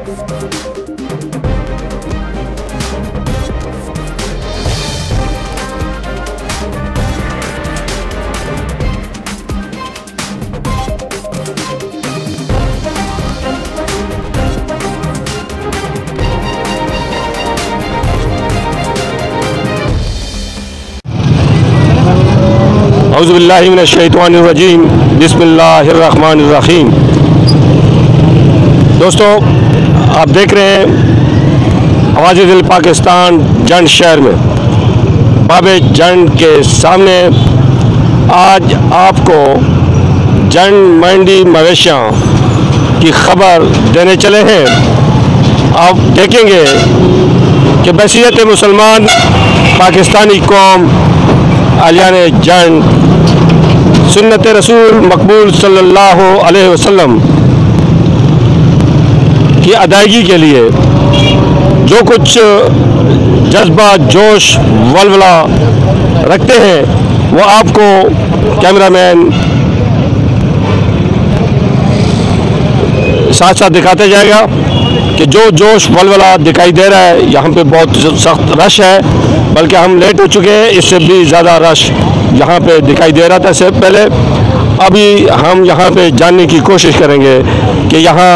اعوذ باللہ من الشیطان الرجیم بسم اللہ الرحمن الرحیم۔ دوستو، آپ دیکھ رہے ہیں آواز دل پاکستان جنڈ شہر میں باب جنڈ کے سامنے آج آپ کو جنڈ منڈی مویشیاں کی خبر دینے چلے ہیں۔ آپ دیکھیں گے کہ بحیثیت مسلمان پاکستانی قوم اہلیان جنڈ سنت رسول مقبول صلی اللہ علیہ وسلم کی ادائیگی کے لیے جو کچھ جذبہ، جوش، ولولہ رکھتے ہیں وہ آپ کو کیمرہ مین ساتھ ساتھ دکھاتے جائے گا کہ جو جوش ولولہ دکھائی دے رہا ہے۔ یہاں پہ بہت سخت رش ہے، بلکہ ہم لیٹ ہو چکے ہیں، اس سے بھی زیادہ رش یہاں پہ دکھائی دے رہا تھا اس سے پہلے۔ ابھی ہم یہاں پہ جاننے کی کوشش کریں گے کہ یہاں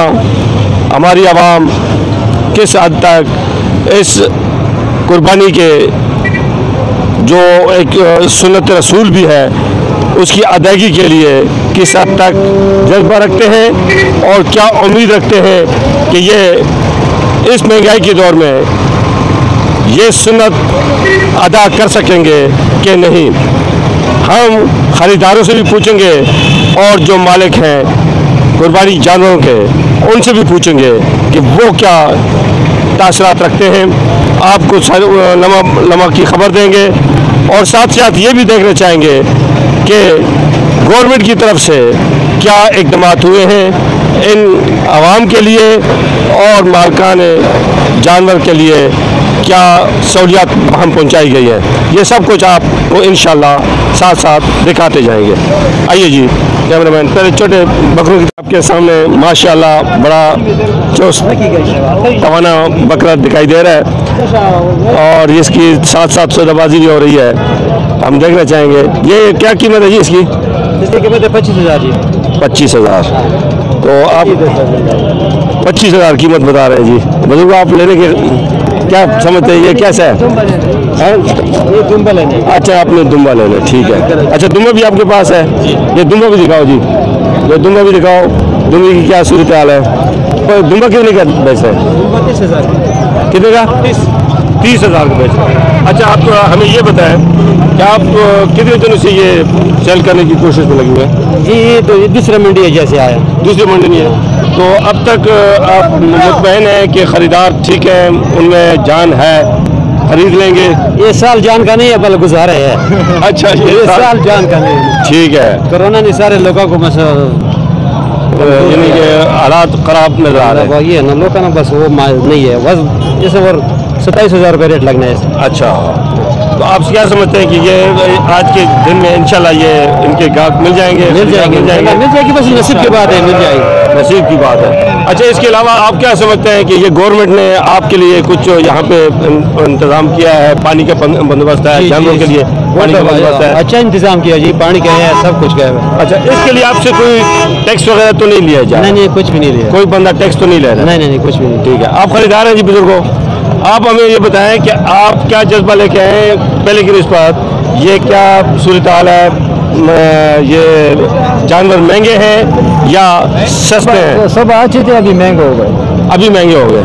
ہماری عوام کس حد تک اس قربانی کے جو ایک سنت رسول بھی ہے اس کی ادائیگی کے لیے کس حد تک جذبہ رکھتے ہیں اور کیا امید رکھتے ہیں کہ یہ اس مہنگائی کے دور میں یہ سنت ادا کر سکیں گے کہ نہیں۔ ہم خریداروں سے بھی پوچھیں گے اور جو مالک ہیں قربانی جانوروں کے ان سے بھی پوچھیں گے کہ وہ کیا تاثرات رکھتے ہیں۔ آپ کو لمحہ کی خبر دیں گے اور ساتھ ساتھ یہ بھی دیکھنا چاہیں گے کہ گورنمنٹ کی طرف سے کیا اقدامات ہوئے ہیں ان عوام کے لیے اور مالکان جانور کے لیے کیا سہولیات ہم پہنچائی گئی ہے۔ یہ سب کچھ آپ کو انشاءاللہ ساتھ ساتھ دکھاتے جائیں گے۔ آئیے جی کیمرہ مین، پہلے چھوٹے بکروں کی آپ کے سامنے ماشاءاللہ بڑا چوست توانا بکرا دکھائی دے رہا ہے اور اس کی ساتھ ساتھ سودا بازی بھی ہو رہی ہے۔ ہم دیکھنا چاہیں گے یہ کیا قیمت ہے جی اس کی؟ اس کی قیمت ہے 25,000 جی۔ 25,000 تو آپ 25,000 قیمت بتا رہے ہیں جی۔ بزرگ آپ لینے کے کیا سمجھتے ہیں یہ کیسا ہے؟ یہ دمبا لینے۔ اچھا آپ نے دمبا لینا، ٹھیک ہے۔ اچھا دمبا بھی آپ کے پاس ہے؟ یہ دمبا بھی دکھاؤ جی، یہ دمبا بھی دکھاؤ، دمبے کی کیا صورتحال ہے؟ دمبا کتنے کا بیچ ہے؟ 30,000 کتنے کا؟ 30,000 کا بیچ ہے۔ اچھا آپ ہمیں یہ بتائیں کہ آپ کتنے دنوں سے یہ سیل کرنے کی کوشش میں لگے ہوئے ہیں؟ جی یہ تو دوسرا منڈی ہے جیسے آیا، دوسری منڈی نہیں ہے تو اب تک آپ مطمئن ہیں کہ خریدار ٹھیک ہے، ان میں جان ہے، خرید لیں گے؟ یہ سال جان کا نہیں ہے بل گزارا ہے۔ اچھا یہ سال جان کا نہیں ہے، ٹھیک ہے۔ کورونا نے سارے لوگوں کو یعنی کہ حالات خراب نظر آ رہے ہیں۔ یہ نا لوگوں نا بس وہ نہیں ہے بس جیسے اور 27,000 روپے ریٹ لگنا ہے۔ اچھا تو آپ کیا سمجھتے ہیں کہ یہ آج کے دن میں انشاءاللہ یہ ان کے گاہک مل جائیں گے؟ مل جائے گی، بس نصیب کی بات ہے، مل جائے گی، نصیب کی بات ہے۔ اچھا اس کے علاوہ آپ کیا سمجھتے ہیں کہ یہ گورنمنٹ نے آپ کے لیے کچھ یہاں پہ انتظام کیا ہے؟ پانی کا بندوبست ہے جانوروں کے لیے؟ پانی کا بندوبست ہے؟ اچھا انتظام کیا جی، پانی کا ہے، سب کچھ کا ہے۔ اچھا اس کے لیے آپ سے کوئی ٹیکس وغیرہ تو نہیں لیا جائے؟ نہیں کچھ بھی نہیں لیا، کوئی بندہ ٹیکس تو نہیں لے رہا؟ نہیں کچھ بھی نہیں۔ ٹھیک ہے۔ آپ خریدار ہیں جی بزرگوں، آپ ہمیں یہ بتائیں کہ آپ کیا جذبہ لے کے آئے پہلے کی نسبت، یہ کیا صورتحال ہے؟ یہ جانور مہنگے ہیں یا سستے ہیں؟ سب اچھے تھے، ابھی مہنگے ہو گئے، ابھی مہنگے ہو گئے۔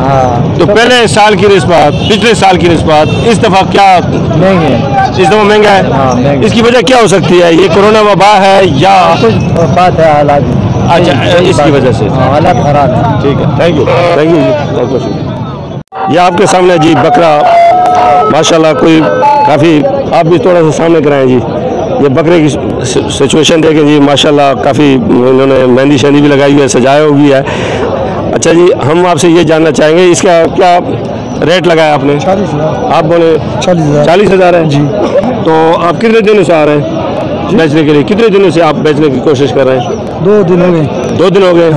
تو پہلے سال کی نسبت، پچھلے سال کی نسبت اس دفعہ کیا مہنگے ہیں؟ اس دفعہ مہنگا ہے؟ اس کی وجہ کیا ہو سکتی ہے؟ یہ کورونا وبا ہے یا کچھ بات ہے حالات؟ اچھا اس کی وجہ سے حالات خراب ہیں۔ ٹھیک ہے، تھینک یو جی، بہت بہت شکریہ۔ یہ آپ کے سامنے جی بکرا ماشاءاللہ کوئی کافی، آپ بھی تھوڑا سا سامنے کرائیں جی۔ یہ بکرے کی سچویشن دیکھیں جی، ماشاءاللہ کافی انہوں نے مہندی شہندی بھی لگائی ہوئی ہے، سجایا ہوئی ہے۔ اچھا جی ہم آپ سے یہ جاننا چاہیں گے اس کا کیا ریٹ لگایا آپ نے؟ 40,000۔ آپ بولے 40,000 ہے جی۔ تو آپ کتنے دنوں سے آ رہے ہیں بیچنے کے لیے؟ کتنے دنوں سے آپ بیچنے کی کوشش کر رہے ہیں؟ 2 دن ہو گئے۔ 2 دن ہو گئے؟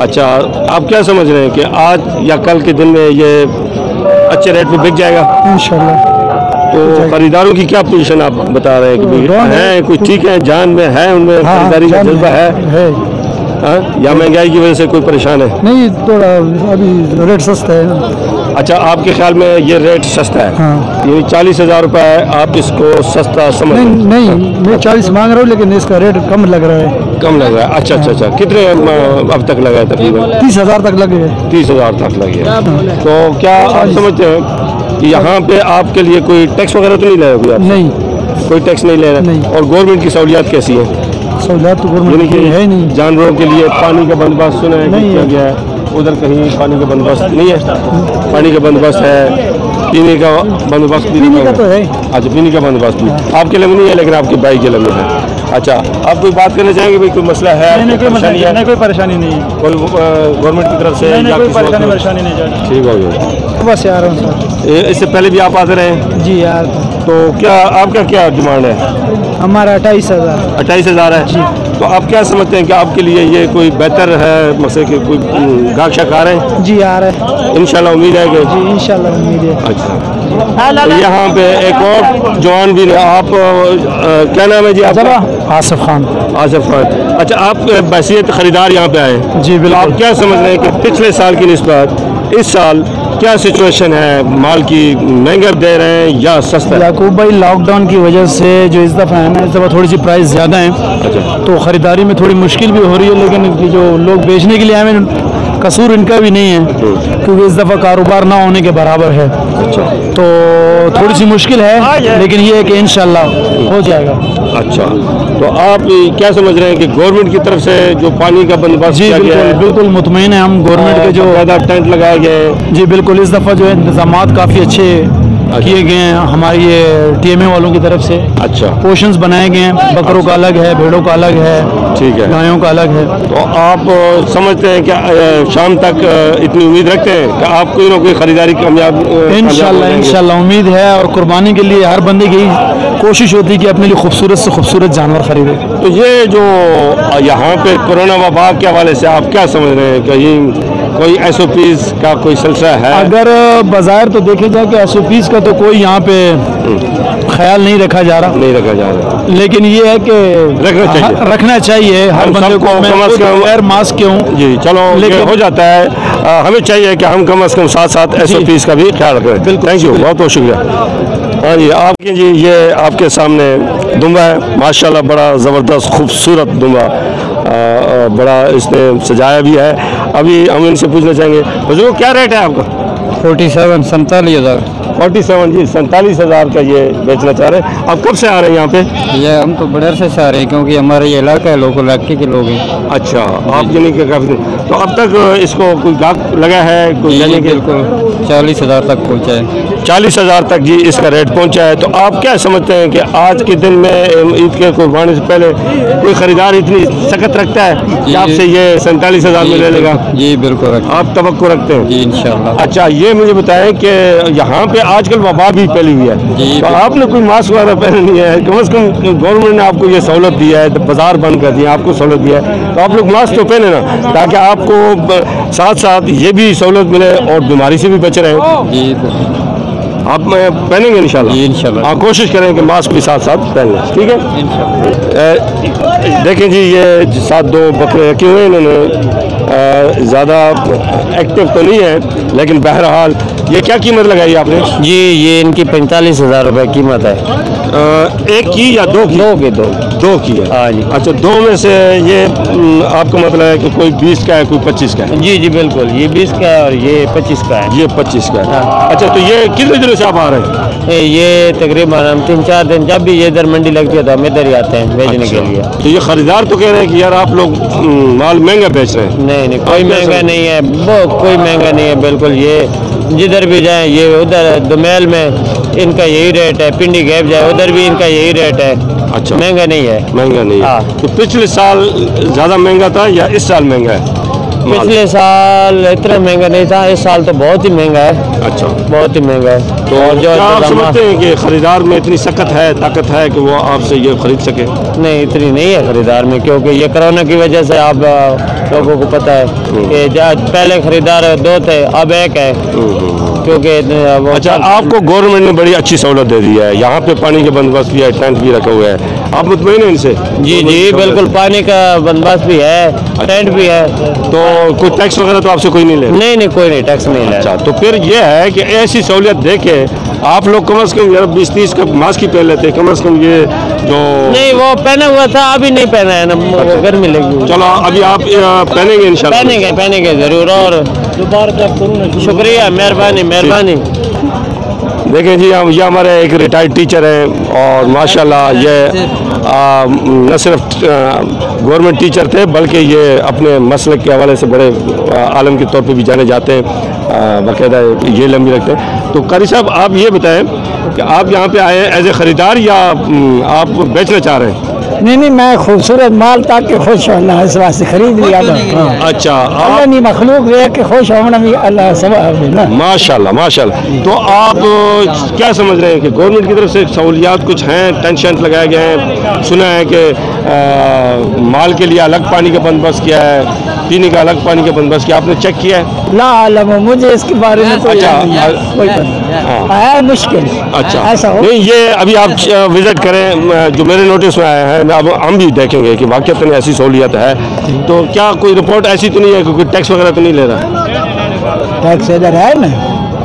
अच्छा, आप क्या समझ रहे हैं कि आज या कल के दिन में ये अच्छे रेट पे बिक जाएगा इंशाल्लाह। तो खरीदारों की क्या पोजीशन आप बता रहे हैं कि हैं कुछ ठीक है, जान में है, उनमें खरीदारी का जज्बा है हाँ? या महंगाई की वजह से कोई परेशान है? नहीं, थोड़ा अभी रेट सस्ता है ना। अच्छा, आपके ख्याल में ये रेट सस्ता है? हाँ। ये 40,000 रुपये है, आप इसको सस्ता समझ रहे हैं? नहीं, मैं 40 मांग रहा हूँ, लेकिन इसका रेट कम लग रहा है। कम लग रहा है? अच्छा अच्छा अच्छा, कितने अब तक लगा है तकरीबन? 30,000 तक लगे है। 30,000 तक लगे। तो क्या आप समझते हैं कि यहाँ पे आपके लिए कोई टैक्स वगैरह तो नहीं ले रहा? नहीं, कोई टैक्स नहीं ले रहा? नहीं। और गवर्नमेंट की सहूलियात कैसी है? सहूलियत तो गवर्नमेंट की है नहीं। जानवरों के लिए पानी का बंदोबस्त सुना है कि किया गया है, उधर कहीं पानी का बंदोबस्त नहीं है? पानी का बंदोबस्त है, पीने का बंदोबस्त भी पीने का तो है। अच्छा, पीने का बंदोबस्त भी आपके लिए नहीं है, लेकिन आपके भाई के लिए है। अच्छा, आप कोई बात करना चाहेंगे भाई, कोई मसला है? नहीं, कोई परेशानी नहीं है। कोई गवर्नमेंट की तरफ से या कोई किसी और की? परेशानी नहीं। ठीक हो गया। बस यार हूँ सर। इससे पहले भी आप आते रहे? जी यार। तो क्या आपका क्या डिमांड है? हमारा 28,000। 28,000 है। तो आप क्या समझते हैं कि आपके लिए ये कोई बेहतर है, मसले के कोई गाहक शाक आ रहे हैं? जी आ रहा है। इंशाल्लाह उम्मीद है कि जी इंशाल्लाह उम्मीद है। अच्छा, तो यहाँ पे एक और जवान भी है। आप क्या नाम है जी आपका? आसिफ खान। आसिफ खान। अच्छा, आप बहसीत खरीदार यहाँ पे आए? जी बिल्कुल। आप क्या समझ रहे हैं कि पिछले साल की निस्बत इस साल क्या सिचुएशन है? माल की महंगा दे रहे हैं या सस्ता? याकूब भाई, लॉकडाउन की वजह से जो इस दफ़ा है ना, इस दफ़ा थोड़ी सी प्राइस ज़्यादा है। अच्छा। तो ख़रीदारी में थोड़ी मुश्किल भी हो रही है, लेकिन जो लोग बेचने के लिए आए हैं, कसूर इनका भी नहीं है, क्योंकि इस दफ़ा कारोबार ना होने के बराबर है। अच्छा। तो थोड़ी सी मुश्किल है, लेकिन ये है कि इंशाल्लाह हो जाएगा। अच्छा, तो आप क्या समझ रहे हैं कि गवर्नमेंट की तरफ से जो पानी का बंदोबस्त किया गया है? बिल्कुल मुतमईन है हम गवर्नमेंट के जो ज़्यादा टेंट लगाए गए हैं? जी बिल्कुल, इस दफ़ा जो है इंतजामात काफ़ी अच्छे किए गए हैं हमारी ये TMA वालों की तरफ से। अच्छा, पोर्शंस बनाए गए हैं, बकरों का अलग है, भेड़ों का अलग है, ठीक है। गायों का अलग है। तो आप समझते हैं कि शाम तक इतनी उम्मीद रखते हैं कि आप कोई ना कोई खरीदारी कामयाब इंशाल्लाह उम्मीद है, और कुर्बानी के लिए हर बंदे की कोशिश होती है कि अपने लिए खूबसूरत से खूबसूरत जानवर खरीदे। तो ये जो यहाँ पे कोरोना वबा के हवाले से आप क्या समझ रहे हैं? कहीं कोई SOPs का कोई सिलसिला है? अगर बाज़ार तो देखे जाए कि SOPs का तो कोई यहाँ पे ख्याल नहीं रखा जा रहा, नहीं रखा जा रहा, लेकिन ये है कि रखना चाहिए हर बंदे को। मैं बगैर मास्क के हूँ जी, चलो लेकिन हो जाता है। हमें चाहिए कि हम कम से कम साथ साथ SOPs का भी ख्याल रखें। बिल्कुल, थैंक यू, बहुत बहुत शुक्रिया। हाँ जी, आपकी जी ये आपके सामने दुम्बा है, माशाल्लाह बड़ा ज़बरदस्त खूबसूरत दुम्बा, बड़ा इसने सजाया भी है। अभी हम इनसे पूछना चाहेंगे, हुजूर क्या रेट है आपका? 47 47,000। 47 जी, 47,000 का ये बेचना चाह रहे हैं। आप कब से आ रहे हैं यहाँ पे? ये हम तो बड़े अरसे से आ रहे हैं, क्योंकि हमारा ये इलाका है, लोकल इलाके के लोग हैं। अच्छा, आप यानी कि काफ़ी, तो अब तक इसको कोई गाहक लगा है कोई? यानी कि बिल्कुल 40,000 तक पहुँचा है। 40,000 तक जी इसका रेट पहुंचा है। तो आप क्या समझते हैं कि आज के दिन में ईद के कुर्बानी से पहले कोई खरीदार इतनी सख्त रखता है कि आपसे ये 47,000 में ले लेगा? जी बिल्कुल, आप तवक्को रखते हैं? जी इंशाल्लाह। अच्छा, ये मुझे बताएं कि यहाँ पे आजकल वबा भी फैली हुई है, तो आपने कोई मास्क वगैरह पहना नहीं है? कम से कम गवर्नमेंट ने आपको ये सहूलत दी है, तो बाजार बंद कर दिया, आपको सहूलत दी है, तो आप लोग मास्क तो पहने ना, ताकि आपको साथ साथ ये भी सहूलत मिले और बीमारी से भी बच रहे हैं। जी आप पहनेंगे इंशाल्लाह? जी इंशाल्लाह। हाँ, कोशिश करें कि मास्क भी साथ साथ पहन लें, ठीक है इंशाल्लाह। देखें जी, ये साथ 2 बकरे रखे हुए हैं इन्होंने, ज़्यादा एक्टिव तो नहीं है, लेकिन बहरहाल ये क्या कीमत लगाई आपने? जी, ये इनकी 45,000 रुपये कीमत है। एक की या 2 की? 2 की है। हाँ जी। अच्छा, 2 में से ये आपका मतलब है कि कोई 20 का है, कोई 25 का है? जी जी बिल्कुल, ये 20 का है और ये 25 का है। ये 25 का है। हाँ। अच्छा, तो ये कितने दिनों से आप आ रहे हैं? ये तकरीबन हम 3-4 दिन, जब भी ये इधर मंडी लगती है तो हम इधर ही आते हैं बेचने के लिए। तो ये खरीदार तो कह रहे हैं कि यार आप लोग माल महंगा बेच रहे हैं? नहीं, कोई महंगा नहीं है, वो कोई महंगा नहीं है बिल्कुल। ये जिधर भी जाएं, ये उधर दुमेल में इनका यही रेट है, पिंडी गैप जाए उधर भी इनका यही रेट है। अच्छा, महंगा नहीं है। महंगा नहीं है। हाँ। तो पिछले साल ज़्यादा महंगा था या इस साल महंगा है? पिछले साल इतना महंगा नहीं था, इस साल तो बहुत ही महंगा है। अच्छा, बहुत ही महंगा है। तो और जो क्या आप इंतजामात- समझते हैं कि खरीदार में इतनी ताकत है कि वो आपसे ये खरीद सके? नहीं, इतनी नहीं है खरीदार में, क्योंकि ये कोरोना की वजह से आप लोगों को पता है कि पहले खरीदार 2 थे, अब 1 है, क्योंकि अच्छा, आपको गवर्नमेंट ने बड़ी अच्छी सहूलत दे दी है, यहाँ पे पानी के बंदोबस्त भी है, टेंट भी रखे हुए हैं, आप मुतमईन हैं इनसे? जी जी बिल्कुल, पानी का बंदोबस्त भी है, टेंट भी है। तो कोई टैक्स वगैरह तो आपसे कोई नहीं ले? नहीं, कोई नहीं, टैक्स नहीं ले। अच्छा, तो फिर ये है कि ऐसी सहूलियत दे के आप लोग कम से कम यार 20-30 का मास्क ही पहन लेते, कम से कम ये जो नहीं, वो पहना हुआ था, अभी नहीं पहना है ना, वो गर्मी लगी। चलो अभी आप पहनेंगे इंशाल्लाह? पहनेंगे ज़रूर। और शुक्रिया, मेहरबानी। देखें जी, ये हमारे एक रिटायर्ड टीचर हैं और माशाल्लाह ये न सिर्फ गवर्नमेंट टीचर थे बल्कि ये अपने मसलक के हवाले से बड़े आलम के तौर पे भी जाने जाते हैं, बाकायदा ये लंबी रखते हैं। तो कारी साहब, आप ये बताएं कि आप यहाँ पे आए एज ए ख़रीदार या आप बेचना चाह रहे हैं? नहीं, मैं खूबसूरत माल ताकि खुश होना इस वास्ते खरीद लिया था। अच्छा, अल्लाह नहीं मखलूक देख के खुश होना भी अल्लाह सवाब है ना। माशाल्लाह। तो आप क्या समझ रहे हैं कि गवर्नमेंट की तरफ से सहूलियात कुछ हैं, टेंशन लगाए गए हैं? सुना है कि माल के लिए अलग पानी का बंदोबस्त किया है, पीने का अलग पानी का बंदोबस्त किया, आपने चेक किया है? ला आलम, मुझे इसके बारे में कोई अच्छा, कोई है मुश्किल। अच्छा, ऐसा हो नहीं, ये अभी आप विजिट करें, जो मेरे नोटिस में आया है, अब हम भी देखेंगे कि वाकई ऐसी सहूलियत है। तो क्या कोई रिपोर्ट ऐसी तो नहीं है कि कोई टैक्स वगैरह तो नहीं ले रहा? टैक्स इधर है ना,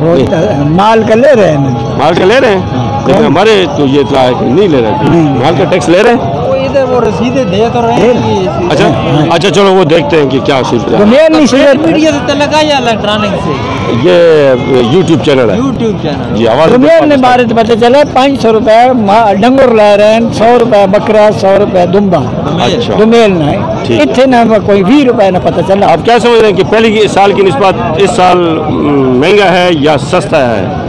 वो माल का ले रहे हैं ना। माल का ले रहे हैं, लेकिन हमारे तो ये इतना है कि नहीं ले रहे, माल का टैक्स ले रहे हैं। वो रसीदें दे तो रहे हैं। अच्छा, चलो वो देखते हैं कि क्या सिलसिला है। मीडिया से लगा या इलेक्ट्रॉनिक से? ये यूट्यूब चैनल है जी, आवाज़ ने बारे तो पता चला 500 रुपए डंगर ला रहे हैं, 100 रुपए बकरा, 100 रुपए दुम्बा। अच्छा, दुमेल ना ठीक। है इतने ना कोई 20 रुपए ना पता चला। आप क्या समझ रहे हैं कि पहले साल की निस्बत इस साल महंगा है या सस्ता है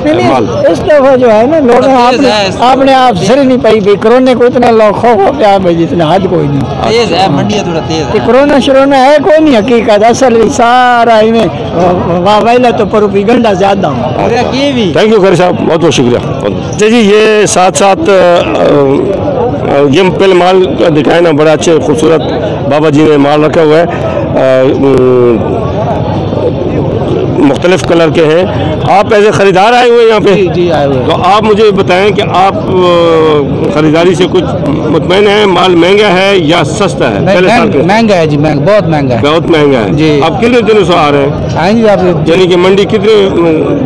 माल? इस दफा जो है ना, लोग आपने आप सिर नहीं पाई भाई, कोरोना को इतना लोग खो क्या भाई, जितना हद कोई नहीं। तेज है, मंडी थोड़ा तेज है। कोरोना शरोना है कोई नहीं, हकीकत असल सारा इन्हें वाइला तो पर गंडा ज्यादा हो। थैंक यू खैर साहब, बहुत बहुत शुक्रिया। अच्छा जी, ये साथ ये पहले माल दिखाए ना, बड़ा अच्छे खूबसूरत बाबा जी ने माल रखा हुआ है, मुख्तलिफ कलर के हैं। आप ऐसे ख़रीदार आए हुए यहाँ पे? जी आए हुए। तो आप मुझे बताएं कि आप ख़रीदारी से कुछ मुतमईन हैं? माल महंगा है या सस्ता है? पहले साल के महंगा है जी, बहुत महंगा है। बहुत महंगा है जी। आप कितने दिनों से आ रहे हैं? आएंगे आप, यानी कि मंडी कितने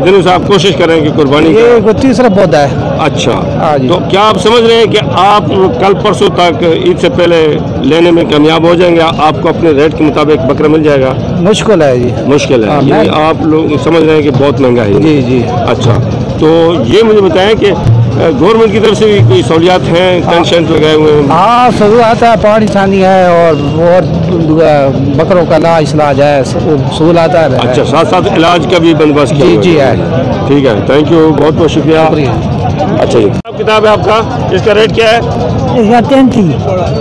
दिनों से आप कोशिश कर रहे हैं कि कुर्बानी का? ये तीसरा पौधा है। अच्छा, हाँ जी। तो क्या आप समझ रहे हैं कि आप कल परसों तक ईद से पहले लेने में कामयाब हो जाएंगे? आपको अपने रेट के मुताबिक बकरा मिल जाएगा? मुश्किल है जी। मुश्किल है, यानी आप लोग समझ रहे हैं कि बहुत महंगा है? जी। अच्छा, तो ये मुझे बताएं कि गवर्नमेंट की तरफ से भी कोई सहूलियात हैं, टेंशन लगाए हुए हैं? हाँ, शुरू आता है, पानी छानी है और बकरों का इलाज है, सूल आता है। अच्छा, साथ साथ इलाज का भी बंदोबस्त किया हुआ जी है? ठीक है, थैंक यू, बहुत बहुत शुक्रिया। अच्छा जी, किताब है आपका, इसका रेट क्या है? इसका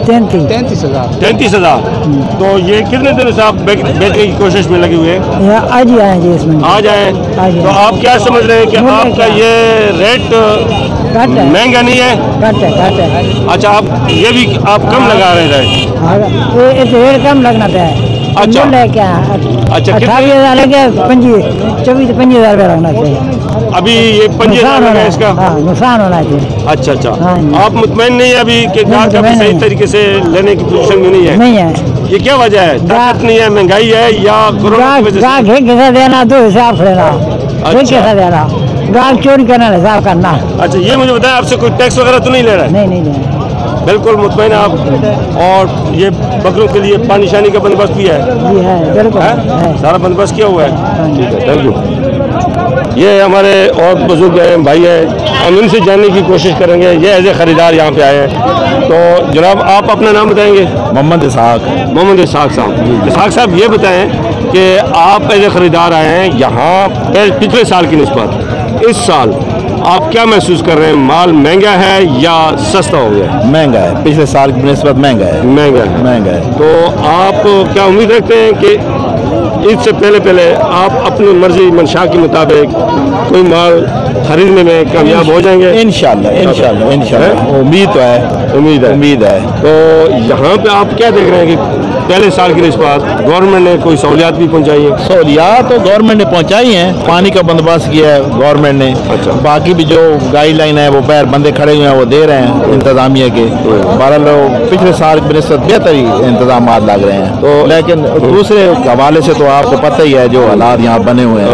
33,000। 33,000। तो ये कितने दिन से आप बेचने की कोशिश में लगे हुए हैं? आज ही आए जी इसमें। आज आए। तो आप क्या समझ रहे हैं कि आपका ये रेट महंगा नहीं है? घट है। अच्छा, आप ये भी आप कम लगा रहे हैं? रेट कम लगना चाहिए। अच्छा। क्या? अच्छा, 28,000 लगे, 24-25,000 रुपया लगना चाहिए। अभी ये 25,000 है इसका? नुकसान होना चाहिए। अच्छा, हाँ जी। आप मुतमईन नहीं है अभी कि ग्राहक अभी सही तरीके से लेने की पोजीशन में नहीं है? नहीं है। ये क्या वजह है? ताकत नहीं है, महंगाई है या कोरोना की वजह से? कैसा देना तो हिसाब से देना, कैसा देना, ग्राहक चोरी करना हिसाब करना। अच्छा, ये मुझे बताया, आपसे कोई टैक्स वगैरह तो नहीं ले रहा है? नहीं। बिल्कुल मुतमईन आप? और ये बकरों के लिए पानी शानी का बंदोबस्त भी है? जी है, बिल्कुल है। सारा बंदोबस्त किया हुआ है? ठीक है, थैंक यू। ये हमारे और बुजुर्ग हैं, भाई हैं, हम इनसे जानने की कोशिश करेंगे। ये एज ए ख़रीदार यहाँ पे आए हैं। तो जनाब, आप अपना नाम बताएंगे? मोहम्मद इसाक साहब। इसाक साहब, ये बताएं कि आप एज ए ख़रीदार आए हैं यहाँ पिछले साल की निस्बत इस साल آپ کیا محسوس کر رہے ہیں؟ مال مہنگا ہے یا سستا ہو گیا؟ مہنگا ہے، پچھلے سال کی نسبت مہنگا ہے، مہنگا ہے۔ تو آپ کیا امید رکھتے ہیں کہ عید سے پہلے آپ اپنی مرضی منشا کے مطابق کوئی مال خریدنے میں کامیاب ہو جائیں گے؟ انشاءاللہ امید ہے۔ تو یہاں پہ آپ کیا دیکھ رہے ہیں کہ پہلے سال کی نسبت گورنمنٹ نے کوئی سہولیات بھی پہنچائی ہے؟ سہولیات تو گورنمنٹ نے پہنچائی ہیں، پانی کا بندوبست کیا ہے گورنمنٹ نے، باقی بھی جو گائیڈ لائن ہے وہ پیر بندے کھڑے ہوئے ہیں وہ دے رہے ہیں انتظامیہ کے، بہرحال پچھلے سال کی نسبت بہتر ہی انتظامات لگ رہے ہیں، تو لیکن دوسرے حوالے سے تو آپ کو پتہ ہی ہے جو حالات یہاں بنے ہوئے ہیں۔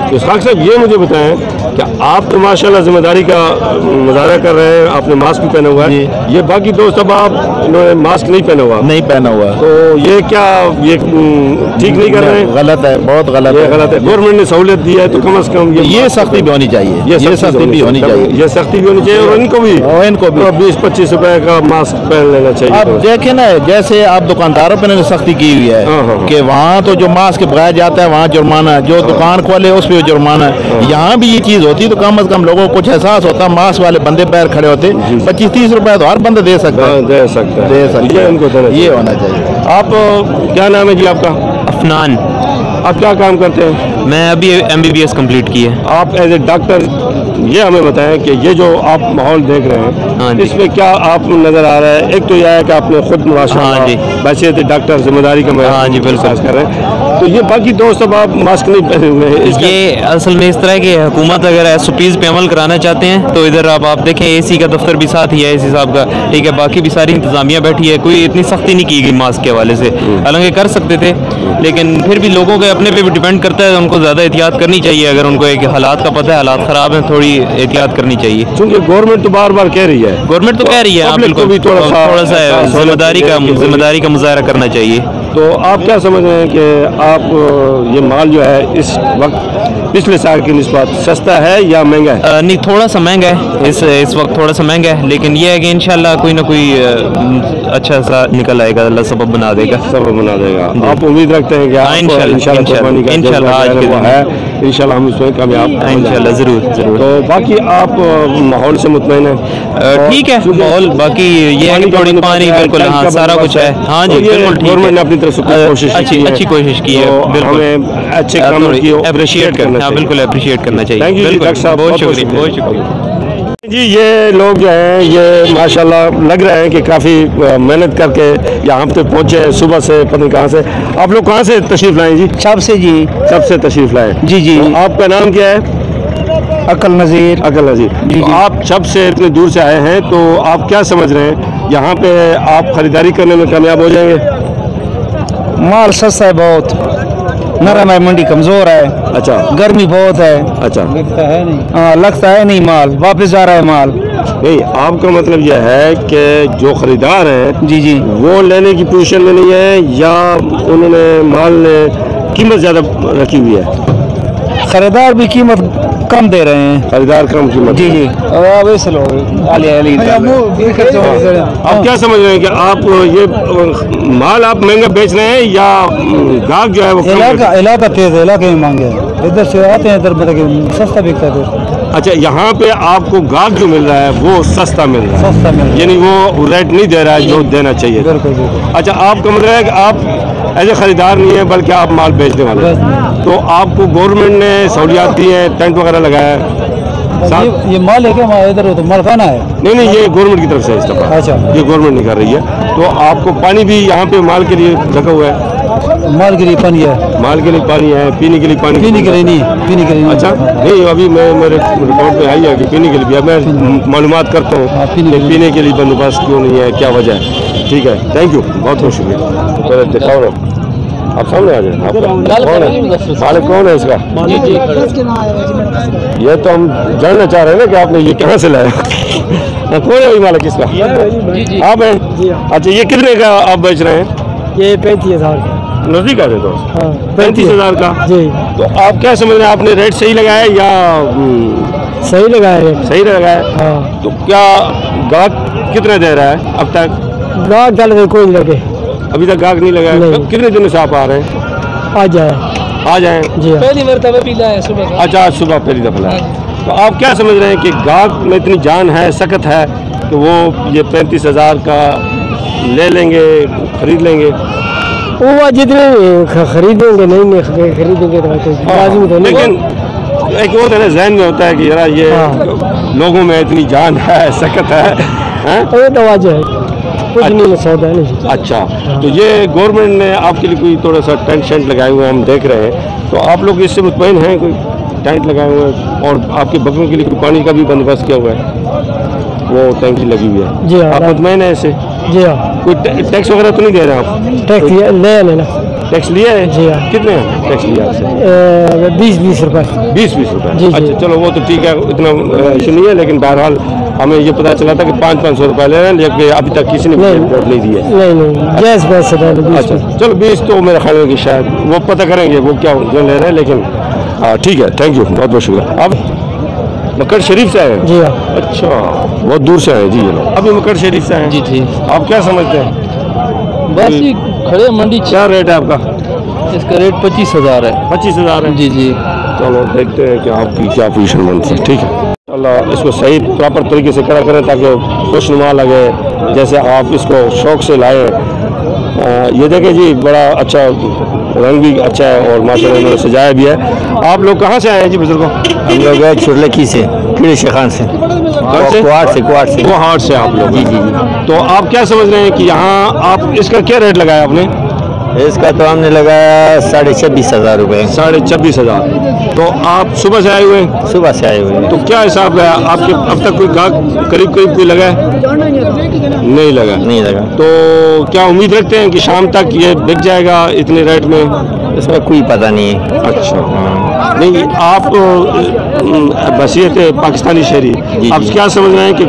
تو اسحاق صاحب یہ مجھے بتائیں کہ آپ تو ماشاءاللہ ذمہ داری کا مظاہرہ کر رہے ہیں، آپ نے ماسک بھی پہنا ہوا ہے، یہ باقی دوست اب آپ انہوں نے ماسک نہیں پہنا ہوا، تو یہ کیا یہ ٹھیک نہیں کر رہے ہیں؟ غلط ہے، بہت غلط ہے۔ گورنمنٹ نے سہولت دی ہے تو کم از کم یہ سختی بھی ہونی چاہیے، یہ سختی بھی ہونی چاہیے اور ان کو بھی 20-25 روپے کا ماسک پہن لینا چاہیے۔ اب دیکھیں نا، جیسے آپ دکانداروں پہ سختی کی ہوئی ہے کہ وہاں تو جو ماسک بغیر جاتا ہے وہاں جرمانہ ہے، جو دکان کھولے اس پہ جرمانہ ہے، یہاں بھی یہ چیز ہوتی تو کم از کم لوگوں کو کچھ احساس ہوتا، ماسک والے بندے پیر کھڑے ہوتے، 25-30 روپے تو ہر بندہ دے سکتا ہے، یہ ہونا چاہیے۔ آپ کیا نام ہے جی آپ کا؟ عفنان۔ آپ کیا کام کرتے ہیں؟ میں ابھی MBBS کمپلیٹ کی ہے۔ آپ ایز اے ڈاکٹر یہ ہمیں بتائیں کہ یہ جو آپ ماحول دیکھ رہے ہیں اس میں کیا آپ نظر آ رہا ہے؟ ایک تو یہ ہے کہ آپ نے خود ویسے ڈاکٹر ذمہ داری کا محسوس کر رہے ہیں، تو یہ باقی دوست اب آپ ماسک نہیں پہنے ہوئے ہیں، یہ اصل میں اس طرح کہ حکومت اگر SOPs پہ عمل کرانا چاہتے ہیں تو ادھر آپ دیکھیں AC کا دفتر بھی ساتھ ہی ہے AC صاحب کا، ٹھیک ہے، باقی بھی ساری انتظامیہ بیٹھی ہے، کوئی اتنی سختی نہیں کی گئی ماسک کے حوالے سے، حالانکہ کر سکتے تھے لیکن پھر بھی لوگوں کے اپنے پہ بھی ڈیپینڈ کرتا ہے، ان کو زیادہ احتیاط کرنی چاہیے، اگر ان کو ایک حالات کا پتہ ہے حالات خراب ہیں تھوڑی احتیاط کرنی چاہیے، کیونکہ گورنمنٹ تو بار بار کہہ رہی ہے، بالکل تھوڑا سا ذمہ داری کا مظاہرہ کرنا چاہیے۔ تو آپ کیا سمجھ رہے ہیں کہ آپ یہ مال جو ہے اس وقت پچھلے سال کی نسبت سستا ہے یا مہنگا ہے؟ نہیں، تھوڑا سا مہنگا ہے، اس وقت تھوڑا سا مہنگا ہے، لیکن یہ ہے کہ انشاءاللہ کوئی نہ کوئی اچھا سا نکل آئے گا، اللہ سبب بنا دے گا۔ آپ امید رکھتے ہیں کہ انشاءاللہ ہم اس میں کامیاب انشاءاللہ ضرور۔ تو باقی آپ ماحول سے مطمئن ہیں؟ ٹھیک ہے ماحول، باقی یہ ہے کہ تھوڑی پانی بالکل سارا کچھ ہے، ہاں جی بالکل ٹھیک ہے، گورنمنٹ نے اپنی طرف سے اچھی کوشش کی ہے، ہمیں اچھے کاموں کی اپریشیٹ کرنا، بالکل اپریشیٹ کرنا چاہیے، بہت شکریہ۔ جی یہ لوگ جو ہیں یہ ماشاءاللہ لگ رہے ہیں کہ کافی محنت کر کے یہاں پہ پہنچے ہیں، صبح سے پتہ نہیں کہاں سے۔ آپ لوگ کہاں سے تشریف لائیں جی؟ شب سے جی، سب سے تشریف لائیں جی۔ آپ کا نام کیا ہے؟ عقل نذیر جی۔ آپ شب سے اتنے دور سے آئے ہیں تو آپ کیا سمجھ رہے ہیں یہاں پہ آپ خریداری کرنے میں کامیاب ہو جائیں گے؟ مال سستا ہے بہت، نرم ہے، منڈی کمزور ہے، اچھا گرمی بہت ہے، اچھا لگتا ہے نہیں مال واپس جا رہا ہے مال۔ نہیں، آپ کا مطلب یہ ہے کہ جو خریدار ہیں جی وہ لینے کی پوزیشن میں نہیں ہے یا انہوں نے مال نے قیمت زیادہ رکھی ہوئی ہے؟ خریدار بھی قیمت کم دے رہے ہیں، خریدار کم قیمت؟ جی۔ آپ کیا سمجھ رہے ہیں کہ آپ یہ مال آپ مہنگا بیچ رہے ہیں یا گاہک جو ہے وہ علاقہ تیز ہے، علاقے میں مانگے ادھر سے آتے ہیں، ادھر سستا بکتا ہے۔ اچھا، یہاں پہ آپ کو گاہک جو مل رہا ہے وہ سستا مل رہا ہے، یعنی وہ ریٹ نہیں دے رہا ہے جو دینا چاہیے۔ اچھا، آپ کا مطلب ہے کہ آپ ایسے خریدار نہیں ہیں بلکہ آپ مال بیچنے والے ہیں، تو آپ کو گورنمنٹ نے سہولیات دی ہیں، ٹینٹ وغیرہ لگایا ہے؟ یہ مال ہے کیا ادھر تو مالکانہ ہے؟ نہیں، یہ گورنمنٹ کی طرف سے اس دفعہ، اچھا یہ گورنمنٹ نہیں کر رہی ہے۔ تو آپ کو پانی بھی یہاں پہ مال کے لیے رکھا ہوا ہے؟ مال کے لیے پانی ہے، مال کے لیے پانی ہے، پینے کے لیے پانی؟ پینے کے لیے نہیں۔ اچھا، نہیں ابھی میرے ریکارڈ پہ آئی ہے کہ پینے کے لیے بھی، میں معلومات کرتا ہوں کہ پینے کے لیے بندوبست کیوں نہیں ہے، کیا وجہ ہے۔ ٹھیک ہے، تھینک یو، بہت بہت شکریہ۔ دکھاؤ نا، آپ سامنے آ جائیں، مالک کون ہے اس کا؟ یہ تو ہم جاننا چاہ رہے ہیں نا کہ آپ نے یہ کہاں سے لایا، کون ہے مالک اس کا؟ آپ ہیں؟ اچھا، یہ کتنے کا آپ بیچ رہے ہیں؟ یہ 35,000 نزدیک آ رہے تو 35,000 کا؟ جی۔ تو آپ کیا سمجھ رہے ہیں، آپ نے ریٹ صحیح لگایا یا صحیح لگایا ریٹ؟ صحیح لگایا؟ تو کیا گاہک کتنا دے رہا ہے اب تک؟ گاہک ڈال کے کوئی لگے، ابھی تک گاہک نہیں لگایا؟ کتنے دنوں سے آپ آ رہے ہیں؟ آ جائیں جی، پہلی مرتبہ بھی لایا صبح۔ اچھا، صبح پہلی دفعہ لایا۔ تو آپ کیا سمجھ رہے ہیں کہ گاہک میں اتنی جان ہے، سخت ہے کہ وہ یہ 35,000 کا لے لیں گے، خرید لیں گے؟ وہ جتنے خریدیں گے نہیں خریدیں گے تو لازمی تو نہیں، لیکن ایک وہ طرح ذہن میں ہوتا ہے کہ یار یہ لوگوں میں اتنی جان ہے، سخت ہے، یہ تو واجہ ہے، کچھ نہیں سودا نہیں۔ اچھا، تو یہ گورنمنٹ نے آپ کے لیے کوئی تھوڑا سا ٹینٹ شینٹ لگائے ہوئے ہم دیکھ رہے ہیں، تو آپ لوگ اس سے مطمئن ہیں؟ کوئی ٹینٹ لگائے ہوئے ہیں اور آپ کے بکروں کے لیے کوئی پانی کا بھی بندوبست کیا ہوا ہے؟ وہ ٹینکی لگی ہوئی ہے، جی ہاں، آپ مطمئن ہیں اس سے؟ جی ہاں۔ کوئی ٹیکس وغیرہ تو نہیں دے رہے آپ؟ ٹیکس لے لینا، ٹیکس لیا ہے؟ جی ہاں۔ کتنے ٹیکس لیا آپ سے؟ 20 روپے۔ 20 روپے؟ جی، اچھا چلو وہ تو ٹھیک ہے، اتنا ایشو نہیں ہے، لیکن بہرحال ہمیں یہ پتہ چلا تھا کہ 500 روپے لے رہے ہیں، لیکن ابھی تک کسی نے رپورٹ نہیں دی ہے۔ نہیں جیس پیسے ڈالے 20۔ اچھا چلو 20 تو میرے خیال میں کہ شاید وہ پتہ کریں گے وہ کیا جو لے رہے ہیں، لیکن ٹھیک ہے، تھینک یو، بہت بہت شکریہ۔ آپ مکر شریف سے آئے ہیں؟ جی ہاں۔ اچھا، بہت دور سے آئے جی یہ لوگ، ابھی مکر شریف سے آئے ہیں؟ جی جی، آپ کیا سمجھتے ہیں؟ بس یہ کھڑے منڈی کیا ریٹ ہے آپ کا؟ اس کا ریٹ 25,000 ہے۔ 25,000 ہے؟ جی جی، چلو دیکھتے ہیں کہ آپ کی کیا پوزیشن بنتی ہے، ٹھیک ہے اللہ اس کو صحیح پراپر طریقے سے کھڑا کریں تاکہ خوش نما لگے، جیسے آپ اس کو شوق سے لائے۔ یہ دیکھیں جی، بڑا اچھا رنگ بھی اچھا ہے اور ماشاء اللہ انہوں نے سجایا بھی ہے۔ آپ لوگ کہاں سے آئے ہیں جی بزرگوں؟ ہم لوگ گئے چھرلکی سے، کیڑے شیخان سے، کوارٹ سے۔ وہ ہارٹ سے آپ لوگ؟ جی جی جی۔ تو آپ کیا سمجھ رہے ہیں کہ یہاں آپ اس کا کیا ریٹ لگایا آپ نے؟ اس کا تو ہم نے لگایا 26,500 روپے۔ 26,500۔ تو آپ صبح سے آئے ہوئے ہیں؟ صبح سے آئے ہوئے ہیں۔ تو کیا حساب ہے آپ کے اب تک کوئی گاہک قریب کوئی لگا ہے؟ نہیں لگا؟ نہیں لگا۔ تو کیا امید رکھتے ہیں کہ شام تک یہ بک جائے گا اتنے ریٹ میں؟ اس کا کوئی پتہ نہیں ہے۔ اچھا، نہیں آپ بصیرت پاکستانی شہری، آپ کیا سمجھ رہے ہیں کہ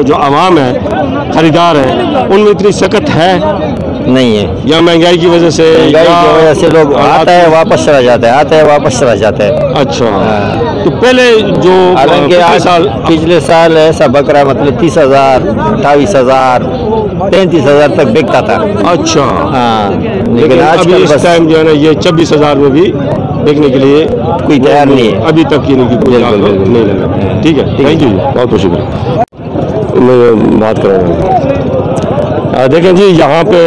جو عوام ہے، خریدار ہیں، ان میں اتنی سخت ہے نہیں ہے، یا مہنگائی کی وجہ سے؟ مہنگائی کی وجہ سے لوگ آتا ہے واپس چلا جاتا ہے، آتا ہے واپس چلا جاتا ہے۔ اچھا، تو پہلے جو پچھلے سال ایسا بکرا مطلب 30,000، 28,000، 33,000 تک بکتا تھا۔ اچھا ہاں، لیکن ابھی اس ٹائم جو ہے نا یہ 26,000 میں بھی بیچنے کے لیے کوئی تیار نہیں ہے ابھی تک، یہ نہیں لگا۔ ٹھیک ہے، تھینک یو، بہت بہت شکریہ۔ میں بات کر رہا ہوں، دیکھیں جی یہاں پہ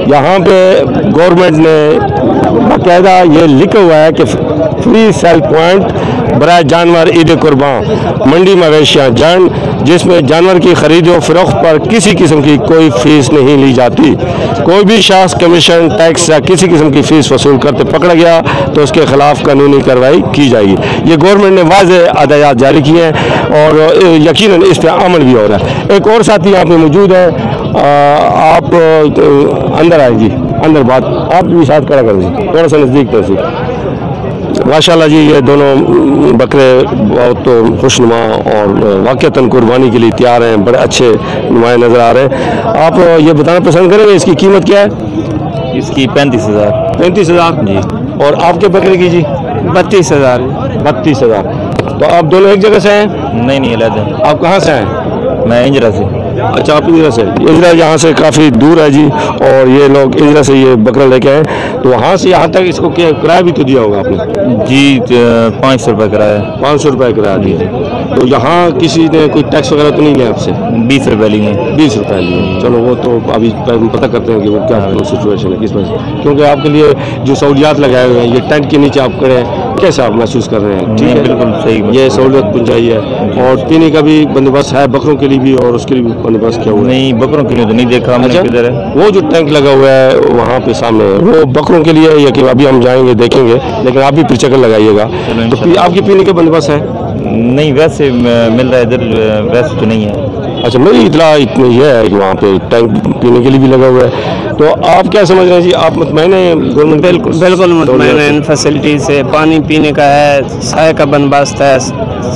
یہاں پہ گورنمنٹ نے باقاعدہ یہ لکھا ہوا ہے کہ فری سیل پوائنٹ برائے جانور عید قربان منڈی مویشیاں جان، جس میں جانور کی خرید و فروخت پر کسی قسم کی کوئی فیس نہیں لی جاتی۔ کوئی بھی شخص کمیشن، ٹیکس یا کسی قسم کی فیس وصول کرتے پکڑا گیا تو اس کے خلاف قانونی کارروائی کی جائے گی۔ یہ گورنمنٹ نے واضح ہدایات جاری کی ہیں اور یقیناً اس پہ عمل بھی ہو رہا ہے۔ ایک اور ساتھی یہاں پہ موجود ہے، آپ اندر آئے جی، اندر بات آپ بھی ساتھ کھڑا کر دیں، تھوڑا سا نزدیک تیسی۔ ماشاءاللہ جی یہ دونوں بکرے بہت خوش نما اور واقعتاً قربانی کے لیے تیار ہیں، بڑے اچھے نمایاں نظر آ رہے ہیں۔ آپ یہ بتانا پسند کریں گے اس کی قیمت کیا ہے؟ اس کی 35,000۔ 35,000 جی۔ اور آپ کے بکرے کی جی؟ 32,000۔ 32,000۔ تو آپ دونوں ایک جگہ سے ہیں؟ نہیں علیحدہ۔ آپ کہاں سے ہیں؟ میں انجرا سے۔ اچھا، آپ انجرا سے؟ انجرا یہاں سے کافی دور ہے جی، اور یہ لوگ انجرا سے یہ بکرا لے کے آئے، تو وہاں سے یہاں تک اس کو کرایہ بھی تو دیا ہوگا آپ نے؟ جی 500 روپے کرایہ۔ 500 روپے کرایہ دیا۔ تو یہاں کسی نے کوئی ٹیکس وغیرہ تو نہیں لیا آپ سے؟ 20 روپے لیے۔ 20 روپے لیے، چلو وہ تو ابھی پتہ کرتے ہیں کہ وہ کیا سچویشن ہے، کس وجہ سے، کیونکہ آپ کے لیے جو سہولیات لگائے ہوئے ہیں، یہ ٹینٹ کے نیچے آپ کھڑے ہیں، کیسے آپ محسوس کر رہے ہیں؟ ٹھیک ہے، بالکل صحیح، یہ سہولت پہنچائی ہے، اور پینے کا بھی بندوبست ہے بکروں کے لیے بھی اور اس کے لیے بھی بندوبست کیا ہوا ہے؟ نہیں بکروں کے لیے تو نہیں دیکھا ہم نے کدھر ہے۔ وہ جو ٹینک لگا ہوا ہے وہاں پہ سامنے، وہ بکروں کے لیے ہے یا کہ ابھی ہم جائیں گے دیکھیں گے، لیکن آپ بھی پھر چکر لگائیے گا۔ تو آپ کی پینے کا بندوبست ہے؟ نہیں ویسے مل رہا ہے ادھر، ویسے تو نہیں ہے۔ اچھا، میری اطلاع اتنی یہ ہے کہ وہاں پہ ٹینک پینے کے لیے بھی لگا ہوا ہے۔ تو آپ کیا سمجھ رہے ہیں جی، آپ مطمئن ہیں گورنمنٹ؟ بالکل مطمئن ہے ان فیسلٹی سے۔ پانی پینے کا ہے، سائے کا بندوبست ہے،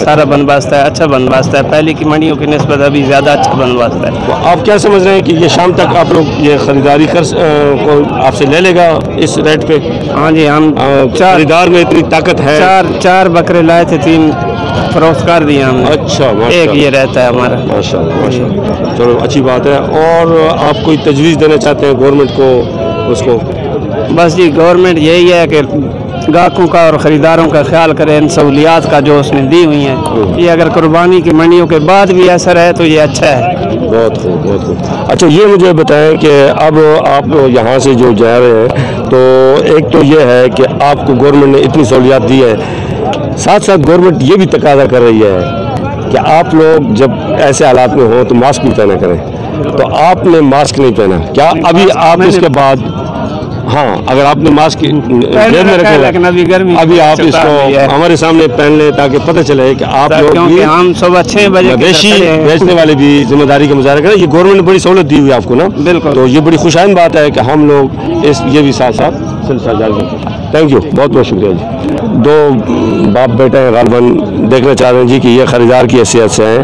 سارا بندوبست ہے، اچھا بندوبست ہے، پہلے کی منڈیوں کی نسبت ابھی زیادہ اچھا بندوبست ہے۔ تو آپ کیا سمجھ رہے ہیں کہ یہ شام تک آپ لوگ یہ خریداری کو آپ سے لے لے گا اس ریٹ پہ؟ ہاں جی، ہم خریدار میں اتنی طاقت ہے؟ چار بکرے لائے تھے، 3 فروخت کر دیا ہم نے۔ اچھا، ایک یہ رہتا ہے ہمارا۔ ماشاءاللہ ماشاءاللہ، چلو اچھی بات ہے۔ اور آپ کوئی تجویز دینا چاہتے ہیں گورنمنٹ کو اس کو؟ बस जी गवर्नमेंट यही है कि ग्राहकों का और ख़रीदारों का ख्याल करें, इन सहूलियात का जो उसने दी हुई हैं, ये अगर कुर्बानी की मंडियों के बाद भी असर है तो ये अच्छा है। बहुत खूब, बहुत खूब। अच्छा ये मुझे बताएं कि अब आप यहाँ से जो जा रहे हैं तो एक तो ये है कि आपको गवर्नमेंट ने इतनी सहूलियात दी है, साथ साथ गवर्नमेंट ये भी तकाजा कर रही है कि आप लोग जब ऐसे हालात में हो तो मास्क भी पहना करें, तो आपने मास्क नहीं पहना, क्या अभी आप इसके बाद? हाँ, अगर आपने मास्क जेब में रखे, लेकिन अभी आप इसको हमारे सामने पहन लें ताकि पता चले कि आप लोग भी, हम सुबह 6 बजे मवेशी बेचने वाले भी जिम्मेदारी का मुजाहरा करें। ये गवर्नमेंट ने बड़ी सहूलत दी हुई है आपको ना, बिल्कुल, तो ये बड़ी खुशाइन बात है कि हम लोग ये भी साथ साथ सिलसिला जारी रखें। थैंक यू, बहुत बहुत शुक्रिया जी। दो बाप बेटे हैं, गालबन देखना चाह रहे हैं जी कि ये खरीदार की हैसियत से हैं।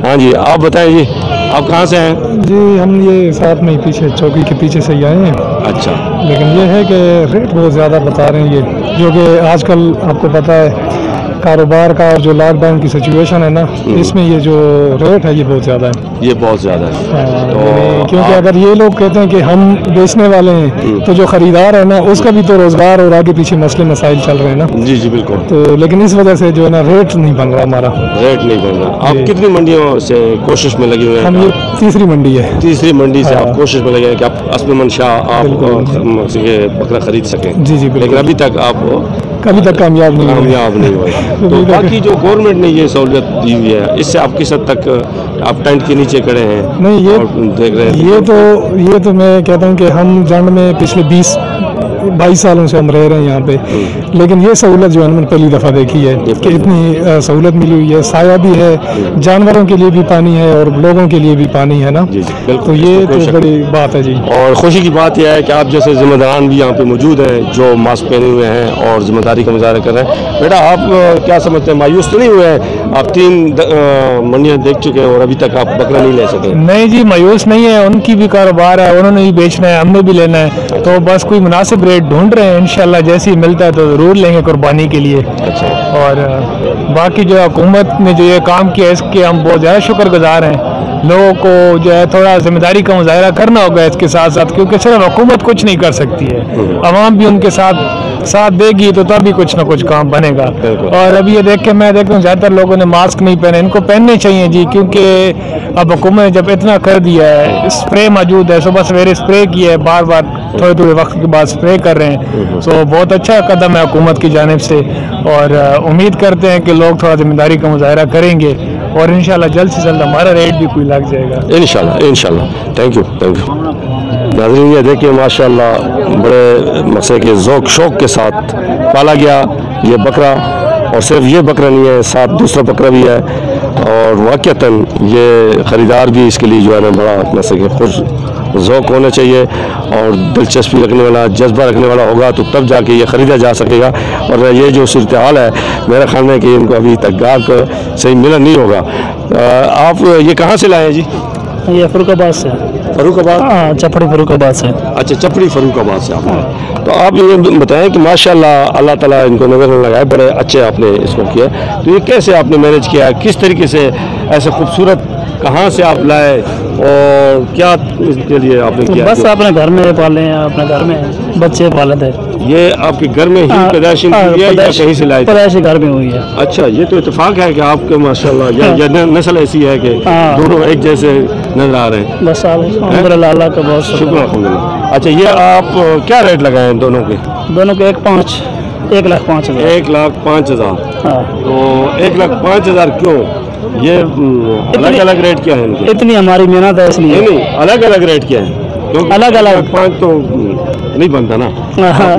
हाँ जी, आप बताएं जी, आप कहाँ से हैं? जी हम ये साथ में ही पीछे चौकी के पीछे से ही आए हैं। अच्छा, लेकिन ये है कि रेट बहुत ज़्यादा बता रहे हैं ये, जो कि आजकल आपको पता है कारोबार का और जो लॉकडाउन की सिचुएशन है ना, इसमें ये जो रेट है ये बहुत ज़्यादा है। ये बहुत ज़्यादा है तो क्योंकि अगर ये लोग कहते हैं कि हम बेचने वाले हैं तो जो ख़रीदार है ना उसका भी तो रोज़गार और आगे पीछे मसले मसाइल चल रहे हैं ना। जी जी बिल्कुल। तो लेकिन इस वजह से जो है ना रेट नहीं बन रहा, हमारा रेट नहीं बन रहा। आप कितनी मंडियों से कोशिश में लगे हुए हैं? हम ये तीसरी मंडी है। तीसरी मंडी से आप कोशिश में लगे हैं कि आप अस्म मंशा आप बकरा खरीद सकें। जी जी, लेकिन अभी तक आप कभी तक कामयाब नहीं हुए। तो बाकी जो गवर्नमेंट ने ये सहूलियत दी हुई है, इससे आप किस हद तक आप टेंट के नीचे खड़े हैं? नहीं, ये देख रहे हैं। ये तो मैं कहता हूँ कि हम जंड में पिछले 20-22 सालों से हम रह रहे हैं यहाँ पे, लेकिन ये सहूलत जो है मैंने पहली दफ़ा देखी है कि इतनी सहूलत मिली हुई है। साया भी है, जानवरों के लिए भी पानी है और लोगों के लिए भी पानी है ना। तो ये तो बड़ी बात है जी। और खुशी की बात यह है कि आप जैसे जिम्मेदारान भी यहाँ पे मौजूद हैं जो मास्क पहने हुए हैं और जिम्मेदारी का मुजाहरा कर रहे हैं। बेटा आप क्या समझते हैं, मायूस तो नहीं हुए हैं? आप 3 मंडियाँ देख चुके हैं और अभी तक आप बकरा नहीं ले सके? नहीं जी, मायूस नहीं है, उनकी भी कारोबार है, उन्होंने भी बेचना है, हमने भी लेना है, तो बस कोई मुनासिब रेट ढूंढ रहे हैं। इंशाल्लाह जैसे ही मिलता है तो ज़रूर लेंगे कुर्बानी के लिए। अच्छा। और बाकी जो हुकूमत ने जो ये काम किया इसके हम बहुत ज़्यादा शुक्रगुजार हैं। लोगों को जो है थोड़ा जिम्मेदारी का मुजाहरा करना होगा इसके साथ साथ, क्योंकि सिर्फ हुकूमत कुछ नहीं कर सकती है, अवाम भी उनके साथ देगी तो तभी कुछ ना कुछ काम बनेगा। और अभी ये देख के मैं देखता हूँ ज़्यादातर लोगों ने मास्क नहीं पहने, इनको पहनने चाहिए जी, क्योंकि अब हुकूमत ने जब इतना कर दिया है, स्प्रे मौजूद है, सुबह सवेरे स्प्रे किया है, बार बार थोड़े थोड़े वक्त के बाद स्प्रे कर रहे हैं, तो बहुत अच्छा कदम है हुकूमत की जानिब से। और उम्मीद करते हैं कि लोग थोड़ा जिम्मेदारी का मुजाहरा करेंगे और इंशाल्लाह जल्द से जल्द हमारा रेट भी कोई लग जाएगा। इंशाल्लाह। Thank you. नाज़रीन ये देखिए माशाल्लाह बड़े मकसद के ज़ौक़ शौक़ के साथ पाला गया ये बकरा, और सिर्फ ये बकरा नहीं है, साथ दूसरा बकरा भी है, और वाक़तन ये ख़रीदार भी इसके लिए जो है ना बड़ा मकसद के खुश ज़ौक़ होना चाहिए और दिलचस्पी रखने वाला, जज्बा रखने वाला होगा तो तब जाके ये ख़रीदा जा सकेगा। और ये जो सूरत हाल है मेरा ख्याल है कि इनको अभी तक गाहक सही मिला नहीं होगा। आप ये कहाँ से लाए हैं जी? ये फरुखाबाद से। फरुखाबाद? हाँ, चपड़ी फरुखाबाद से। अच्छा, चपड़ी फरुखाबाद से आप। तो आप ये बताएं कि माशाल्लाह अल्लाह ताला इनको नज़र लगाए, बड़े अच्छे आपने इसको किया, तो ये कैसे आपने मैनेज किया, किस तरीके से ऐसे खूबसूरत कहाँ से आप लाए और क्या इसके लिए आपने किया? बस अपने घर में पाले हैं, अपने घर में बच्चे पाले थे। ये आपके घर में ही पैदाइश या कहीं से लाए? पैदाइश घर में हुई है। अच्छा, ये तो इत्तेफाक है कि आपके माशाल्लाह या नस्ल ऐसी है कि दोनों एक जैसे नजर आ रहे हैं। बस अल्लाह का बहुत शुक्र अल्हम्दुलिल्लाह। अच्छा, ये आप क्या रेट लगाए दोनों के? दोनों के 1,05,000। 1,05,000। तो 1,05,000 क्यों? ये अलग अलग रेट क्या है इनके? इतनी हमारी मेहनत है इसलिए। नहीं, अलग अलग रेट क्या है? अलग अलग 5 तो नहीं बनता ना,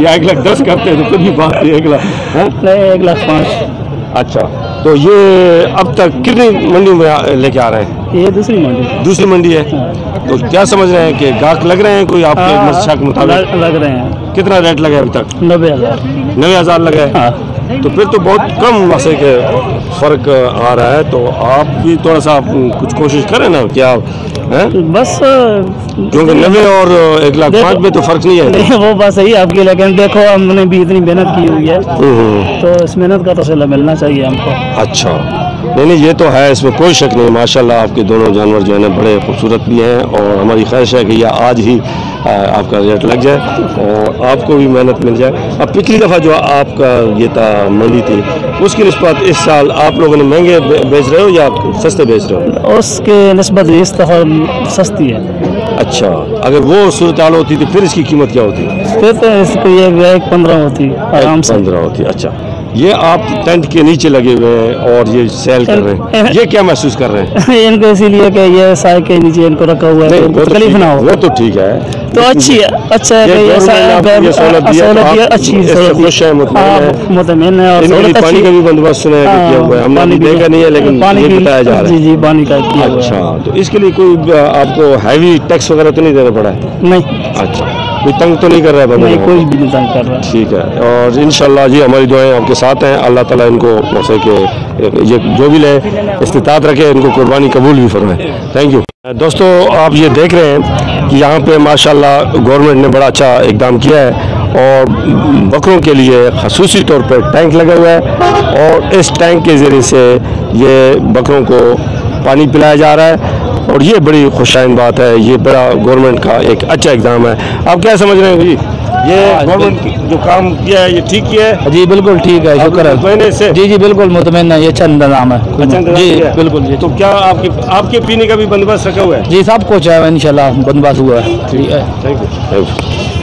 या 1,10,000 करते हैं तो भी बात 1,05,000। अच्छा, तो ये अब तक कितनी मंडी में लेके आ रहे हैं? ये दूसरी मंडी है। तो क्या समझ रहे हैं कि गाहक लग रहे हैं कोई आपके मंशा के मुताबिक? लग रहे हैं। कितना रेट लगा अभी तक? 90,000 लगा है। तो फिर तो बहुत कम मसले के फ़र्क आ रहा है, तो आप भी थोड़ा सा कुछ कोशिश करें ना, क्या बस क्योंकि 90 और 1,05,000 में तो फ़र्क नहीं है। नहीं, वो बात सही है आपकी, लेकिन देखो हमने भी इतनी मेहनत की हुई है तो इस मेहनत का तो सिला मिलना चाहिए हमको। अच्छा, नहीं ये तो है, इसमें कोई शक नहीं। माशाल्लाह आपके दोनों जानवर जो है ना बड़े खूबसूरत भी हैं और हमारी ख्वाहिश है कि यह आज ही आपका रिजल्ट लग जाए और आपको भी मेहनत मिल जाए। अब पिछली दफ़ा जो आपका ये था मंडी थी, उसकी निस्बत इस साल आप लोगों ने महंगे बेच रहे हो या सस्ते बेच रहे हो? उसके निस्बत इस दफ़ा सस्ती है। अच्छा, अगर वो सूरत हाल होती तो फिर इसकी कीमत क्या होती? फिर तो इसको ये 15 होती आराम से। 15 होती। अच्छा, ये आप टेंट के नीचे लगे हुए हैं और ये सेल कर रहे हैं, ये क्या महसूस कर रहे हैं? इनको इसीलिए कि ये साय के नीचे इनको रखा हुआ है, तकलीफ ना हो। वो तो ठीक है, तो अच्छी है, अच्छा है कि ये सहूलत दिया, अच्छी खुश है, मुतमईन है। और पानी का भी बंदोबस्त सुना है कि किया हुआ है, हमने अभी देखा नहीं है लेकिन ये बताया जा रहा है। जी जी, पानी का किया हुआ है। अच्छा, तो इसके लिए कोई आपको हैवी टैक्स वगैरह तो नहीं देना पड़ा है? नहीं। अच्छा, कोई तंग तो नहीं कर रहा है बंदे? नहीं, कोई भी नहीं तंग कर रहा है। ठीक है, और इंशाल्लाह जी हमारी दुआएं आपके साथ हैं। अल्लाह ताला इनको मौके के ये जो भी ले इस्तिताअत रखे, इनको कुर्बानी कबूल भी फरमाए। Thank you. दोस्तों, आप ये देख रहे हैं कि यहाँ पे माशाल्लाह गवर्नमेंट ने बड़ा अच्छा इकदाम किया है और बकरों के लिए खसूसी तौर पर टैंक लगा हुआ है और इस टैंक के ज़रिए से ये बकरों को पानी पिलाया जा रहा है और ये बड़ी खुशाइन बात है। ये बड़ा गवर्नमेंट का एक अच्छा इकदाम है। आप क्या समझ रहे हैं जी? ये गवर्नमेंट जो काम किया है ये ठीक किया है? जी बिल्कुल ठीक है, शुक्र है। इससे जी जी बिल्कुल मुतमईन है, ये अच्छा इंतजाम है। अच्छा जी बिल्कुल जी। तो क्या आपके पीने का भी बंदोबस्त रखा हुआ है? जी सब कुछ है इंशाल्लाह, बंदोबस्त हुआ है। ठीक है, थैंक यू।